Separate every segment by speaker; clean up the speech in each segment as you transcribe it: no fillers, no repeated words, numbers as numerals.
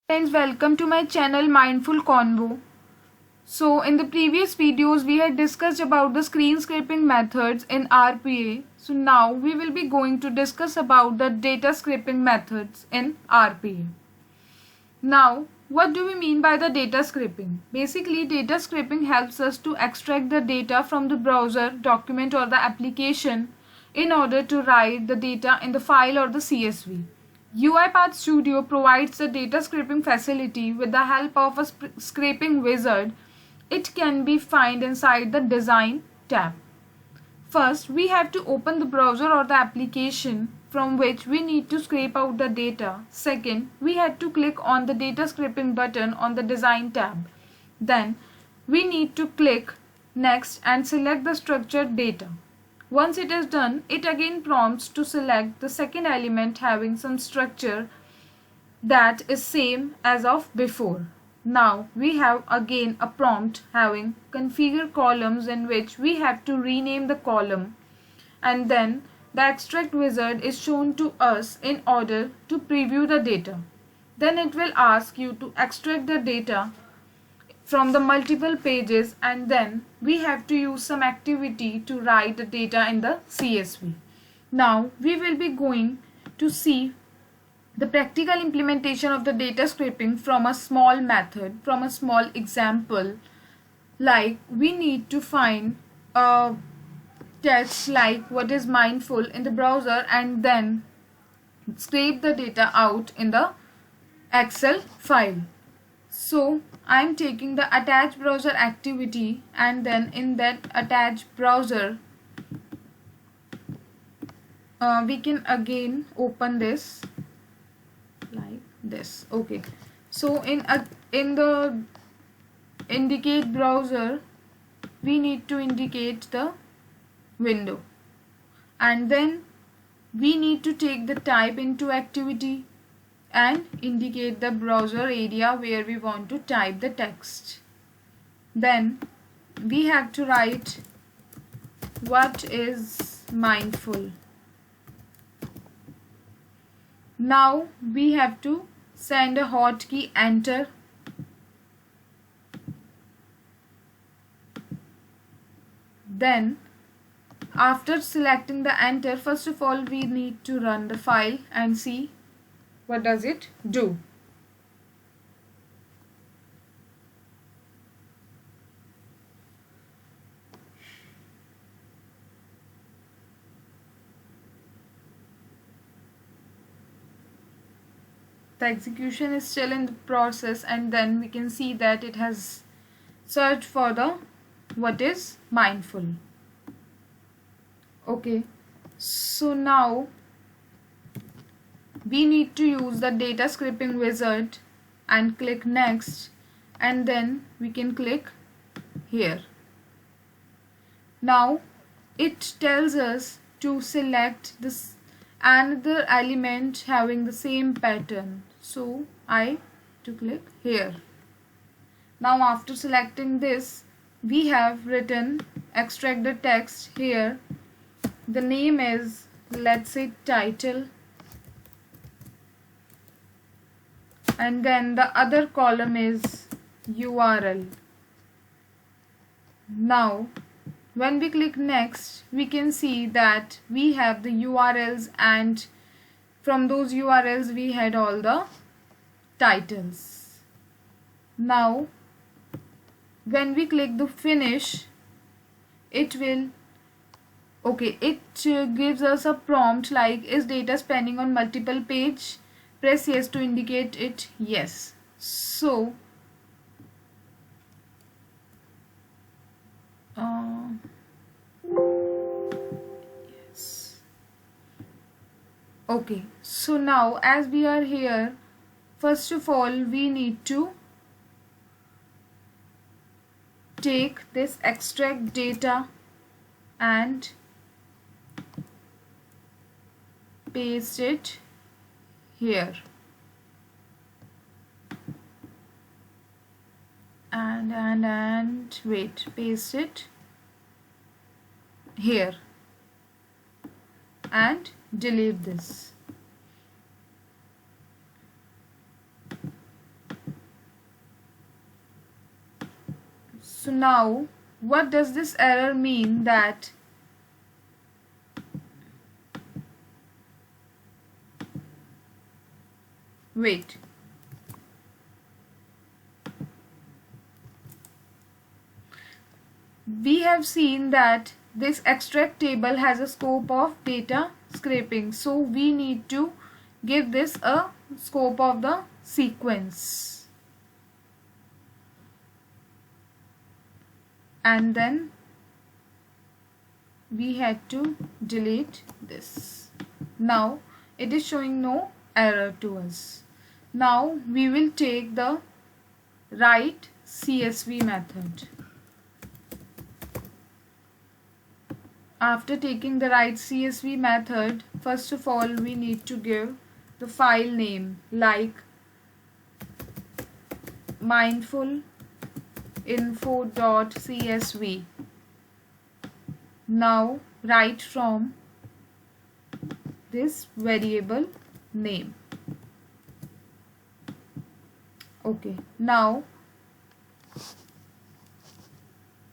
Speaker 1: Friends, welcome to my channel Mindful Convo. So in the previous videos we had discussed about the screen scraping methods in RPA. So now we will be going to discuss about the data scraping methods in RPA. Now what do we mean by the data scraping? Basically, data scraping helps us to extract the data from the browser, document or the application in order to write the data in the file or the CSV. UiPath Studio provides the data scraping facility with the help of a scraping wizard. It can be found inside the Design tab. First, we have to open the browser or the application from which we need to scrape out the data. Second, we have to click on the data scraping button on the Design tab. Then, we need to click Next and select the structured data. Once it is done, it again prompts to select the second element having some structure that is same as of before. Now we have again a prompt having configure columns in which we have to rename the column, and then the extract wizard is shown to us in order to preview the data. Then it will ask you to extract the data from the multiple pages, and then we have to use some activity to write the data in the CSV. Now we will be going to see the practical implementation of the data scraping from a small method, from a small example. Like we need to find a text like what is mindful in the browser and then scrape the data out in the Excel file. So I am taking the attached browser activity, and then in that attached browser we can again open this like this. Okay, so in the indicate browser we need to indicate the window, and then we need to take the type into activity and indicate the browser area where we want to type the text. Then we have to write what is mindful. Now we have to send a hotkey enter. Then after selecting the enter, first of all we need to run the file and see what does it do. The execution is still in the process, and then we can see that it has searched for the what is mindful. Okay, so now we need to use the data scraping wizard and click next, and then we can click here. Now it tells us to select this another element having the same pattern, so I to click here. Now after selecting this, we have written extract the text here. The name is, let's say, title, and then the other column is URL. Now when we click next, we can see that we have the URLs, and from those URLs we had all the titles. Now when we click the finish, it will gives us a prompt like, is data spanning on multiple page? Press yes to indicate it yes. So yes. Okay, so now as we are here, first of all we need to take this extract data and paste it here, and wait, paste it here and delete this. So now what does this error mean? That wait, we have seen that this extract table has a scope of data scraping, so we need to give this a scope of the sequence, and then we had to delete this. Now it is showing no error to us. Now we will take the write CSV method. After taking the write CSV method, first of all we need to give the file name like mindfulinfo.csv. Now write from this variable name. Okay, now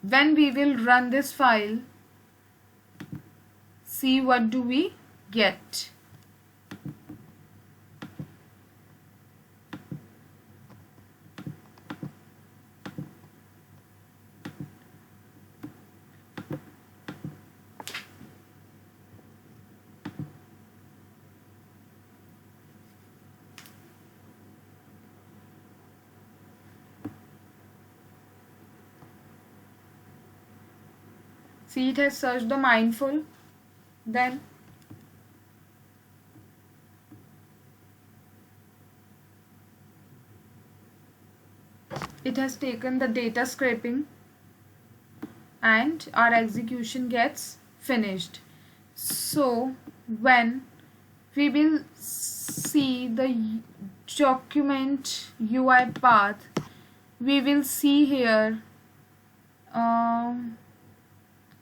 Speaker 1: when we will run this file, see what do we get. See, it has searched the Mindful, then it has taken the data scraping and our execution gets finished. So when we will see the document UI path, we will see here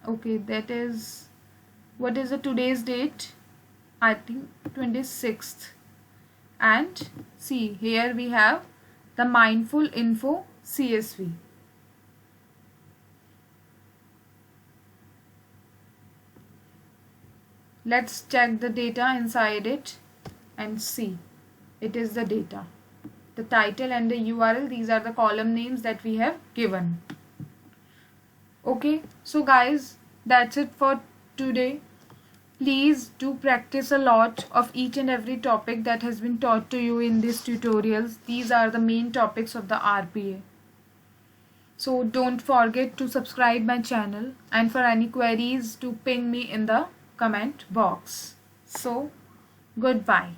Speaker 1: okay, that is, what is the today's date? I think 26th. And see, here we have the Mindful Info CSV. Let's check the data inside it and see. It is the data. The title and the URL, these are the column names that we have given. Okay, so guys, that's it for today. Please do practice a lot of each and every topic that has been taught to you in these tutorials. These are the main topics of the RPA. So don't forget to subscribe my channel, and for any queries to ping me in the comment box. So goodbye.